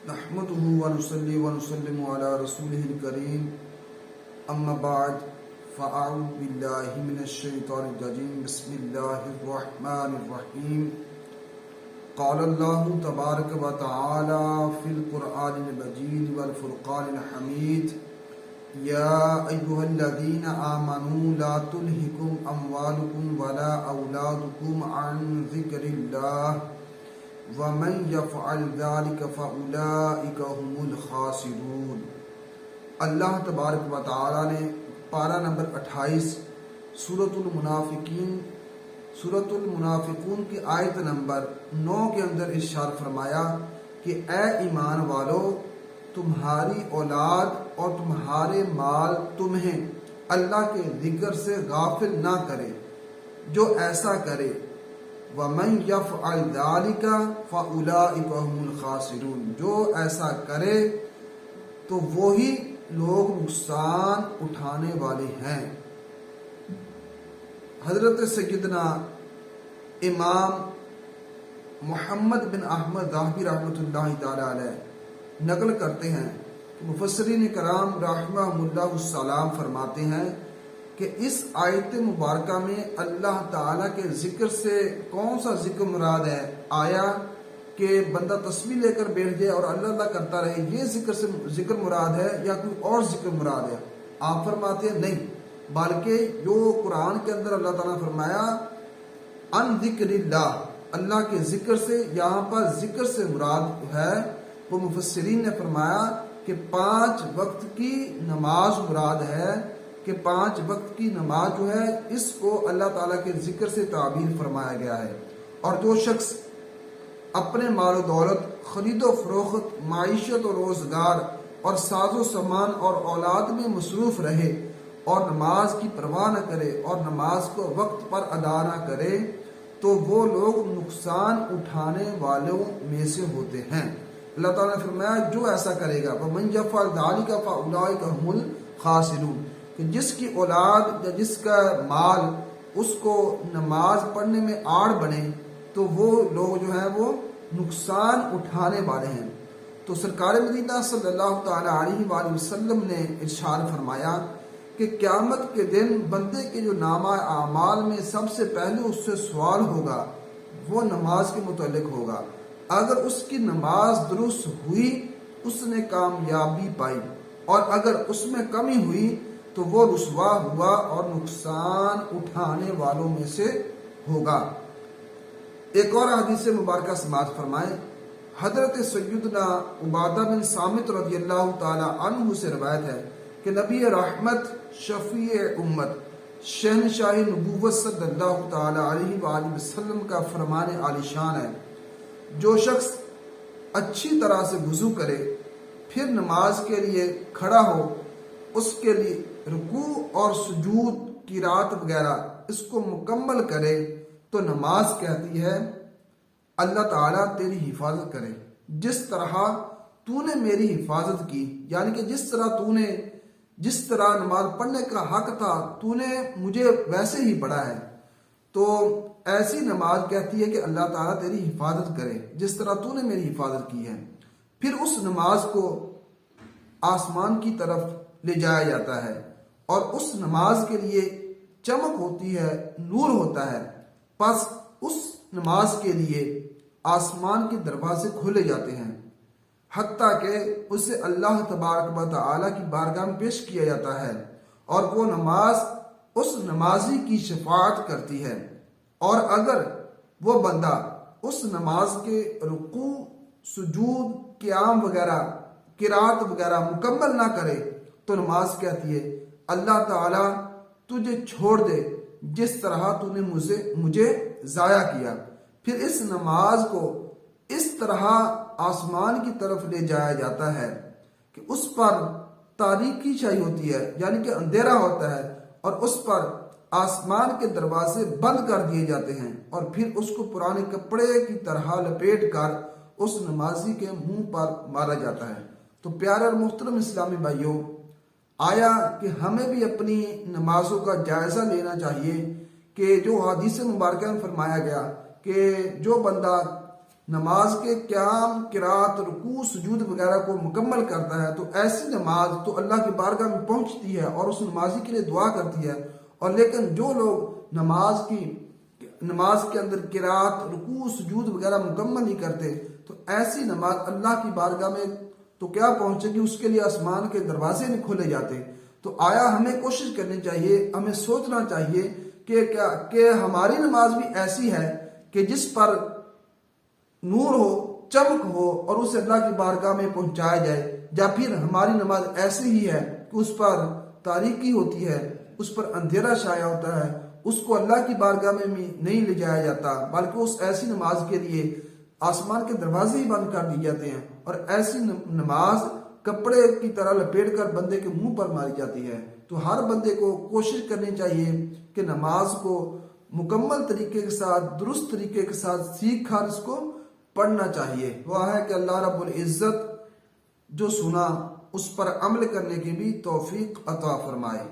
نحمده ونصلي ونسلم على رسوله الكريم اما بعد فاعوذ بالله من الشيطان الرجيم بسم الله الرحمن الرحيم قال الله تبارك وتعالى في القرآن المجيد والفرقان الحميد يا أيها الذين آمنوا لا تلهكم أموالكم ولا أولادكم عن ذكر الله وَمَنْ يَفْعَلْ ذَلِكَ فَأُولَئِكَ هُمُ الْخَاسِرُونَ۔ اللہ تبارک و تعالی نے پارہ نمبر 28 سورۃ المنافقون کی آیت نمبر 9 کے اندر ارشاد فرمایا کہ اے ایمان والو، تمہاری اولاد اور تمہارے مال تمہیں اللہ کے ذکر سے غافل نہ کرے۔ جو ایسا کرے وَمَنْ يَفْعَلْ ذَلِكَ فَأُولَئِكَ هُمُ الْخَاسِرُونَ، جو ایسا کرے تو وہی لوگ نقصان اٹھانے والے ہیں۔ حضرت سیدنا امام محمد بن احمد ظاہری رحمۃ اللہ تعالی علیہ نقل کرتے ہیں کہ مفسرین کرام رحمہم اللہ السلام فرماتے ہیں کہ اس آیت مبارکہ میں اللہ تعالیٰ کے ذکر سے کون سا ذکر مراد ہے؟ آیا کہ بندہ تسبیح لے کر بیٹھ جائے اور اللہ اللہ کرتا رہے، یہ ذکر مراد ہے یا کوئی اور ذکر مراد ہے؟ آپ فرماتے ہیں نہیں، بلکہ جو قرآن کے اندر اللہ تعالیٰ نے فرمایا ان ذکر اللہ، اللہ کے ذکر سے، یہاں پر ذکر سے مراد ہے وہ مفسرین نے فرمایا کہ 5 وقت کی نماز مراد ہے، کہ 5 وقت کی نماز جو ہے اس کو اللہ تعالیٰ کے ذکر سے تعبیر فرمایا گیا ہے۔ اور جو شخص اپنے مال و دولت، خرید و فروخت، معیشت و روزگار اور ساز و سامان اور اولاد میں مصروف رہے اور نماز کی پرواہ نہ کرے اور نماز کو وقت پر ادا نہ کرے تو وہ لوگ نقصان اٹھانے والوں میں سے ہوتے ہیں۔ اللہ تعالیٰ نے فرمایا جو ایسا کرے گا وَمَنْ يَفْعَلْ ذَلِكَ فَأُولَئِكَ هُمُ الْخَاسِرُونَ، کہ جس کی اولاد یا جس کا مال اس کو نماز پڑھنے میں آڑ بنے تو وہ لوگ جو ہیں وہ نقصان اٹھانے والے ہیں۔ تو سرکار مدینہ صلی اللہ تعالی علیہ وآلہ وسلم نے ارشاد فرمایا کہ قیامت کے دن بندے کے جو نامہ اعمال میں سب سے پہلے اس سے سوال ہوگا وہ نماز کے متعلق ہوگا۔ اگر اس کی نماز درست ہوئی اس نے کامیابی پائی، اور اگر اس میں کمی ہوئی تو وہ رسوا ہوا اور نقصان اٹھانے والوں میں سے ہوگا۔ ایک اور حدیث مبارکہ سماعت فرمائیں۔ حضرت سیدنا عبادہ بن صامت رضی اللہ تعالی عنہ سے روایت ہے کہ نبی رحمت، شفیع امت، شہنشاہ نبوت صلی اللہ تعالی علیہ وآلہ وسلم کا فرمان عالی شان ہے، جو شخص اچھی طرح سے وضو کرے پھر نماز کے لیے کھڑا ہو، اس کے لیے رکوع اور سجود کی رات وغیرہ اس کو مکمل کرے تو نماز کہتی ہے اللہ تعالیٰ تیری حفاظت کرے جس طرح تو نے میری حفاظت کی، یعنی کہ جس طرح نماز پڑھنے کا حق تھا تو نے مجھے ویسے ہی پڑھا ہے، تو ایسی نماز کہتی ہے کہ اللہ تعالیٰ تیری حفاظت کرے جس طرح تو نے میری حفاظت کی ہے۔ پھر اس نماز کو آسمان کی طرف لے جایا جاتا ہے اور اس نماز کے لیے چمک ہوتی ہے، نور ہوتا ہے، پس اس نماز کے لیے آسمان کے دروازے کھولے جاتے ہیں حتیٰ کہ اسے اللہ تبارک و تعالی کی بارگاہ میں پیش کیا جاتا ہے اور وہ نماز اس نمازی کی شفاعت کرتی ہے، اور اگر وہ بندہ اس نماز کے رکوع، سجود، قیام وغیرہ، قرات وغیرہ مکمل نہ کرے تو نماز کہتی ہے اللہ تعالیٰ تجھے چھوڑ دے جس طرح تو نے مجھے ضائع کیا۔ پھر اس نماز کو اس طرح آسمان کی طرف لے جایا جاتا ہے کہ اس پر تاریکی چھائی ہوتی ہے، یعنی کہ اندھیرا ہوتا ہے، اور اس پر آسمان کے دروازے بند کر دیے جاتے ہیں، اور پھر اس کو پرانے کپڑے کی طرح لپیٹ کر اس نمازی کے منہ پر مارا جاتا ہے۔ تو پیارے اور محترم اسلامی بھائیوں، آیا کہ ہمیں بھی اپنی نمازوں کا جائزہ لینا چاہیے کہ جو حدیث مبارکہ میں فرمایا گیا کہ جو بندہ نماز کے قیام، قرات، رکوع، سجود وغیرہ کو مکمل کرتا ہے تو ایسی نماز تو اللہ کی بارگاہ میں پہنچتی ہے اور اس نمازی کے لیے دعا کرتی ہے. اور لیکن جو لوگ نماز کے اندر قرات، رکوع، سجود وغیرہ مکمل نہیں کرتے تو ایسی نماز اللہ کی بارگاہ میں تو کیا پہنچے گی، اس کے لیے آسمان کے دروازے نہیں کھولے جاتے. تو آیا ہمیں کوشش کرنی چاہیے، ہمیں سوچنا چاہیے کہ ہماری نماز بھی ایسی ہے کہ جس پر نور ہو، چمک ہو اور اسے اللہ کی بارگاہ میں پہنچایا جائے، یا پھر ہماری نماز ایسی ہی ہے کہ اس پر تاریکی ہوتی ہے، اس پر اندھیرا شائع ہوتا ہے، اس کو اللہ کی بارگاہ میں نہیں لے جایا جاتا، بلکہ اس ایسی نماز کے لیے آسمان کے دروازے ہی بند کر دیے جاتے ہیں، اور ایسی نماز کپڑے کی طرح لپیٹ کر بندے کے منہ پر ماری جاتی ہے. تو ہر بندے کو کوشش کرنی چاہیے کہ نماز کو مکمل طریقے کے ساتھ، درست طریقے کے ساتھ سیکھ کر اس کو پڑھنا چاہیے. دعا ہے کہ اللہ رب العزت جو سنا اس پر عمل کرنے کی بھی توفیق عطا فرمائے.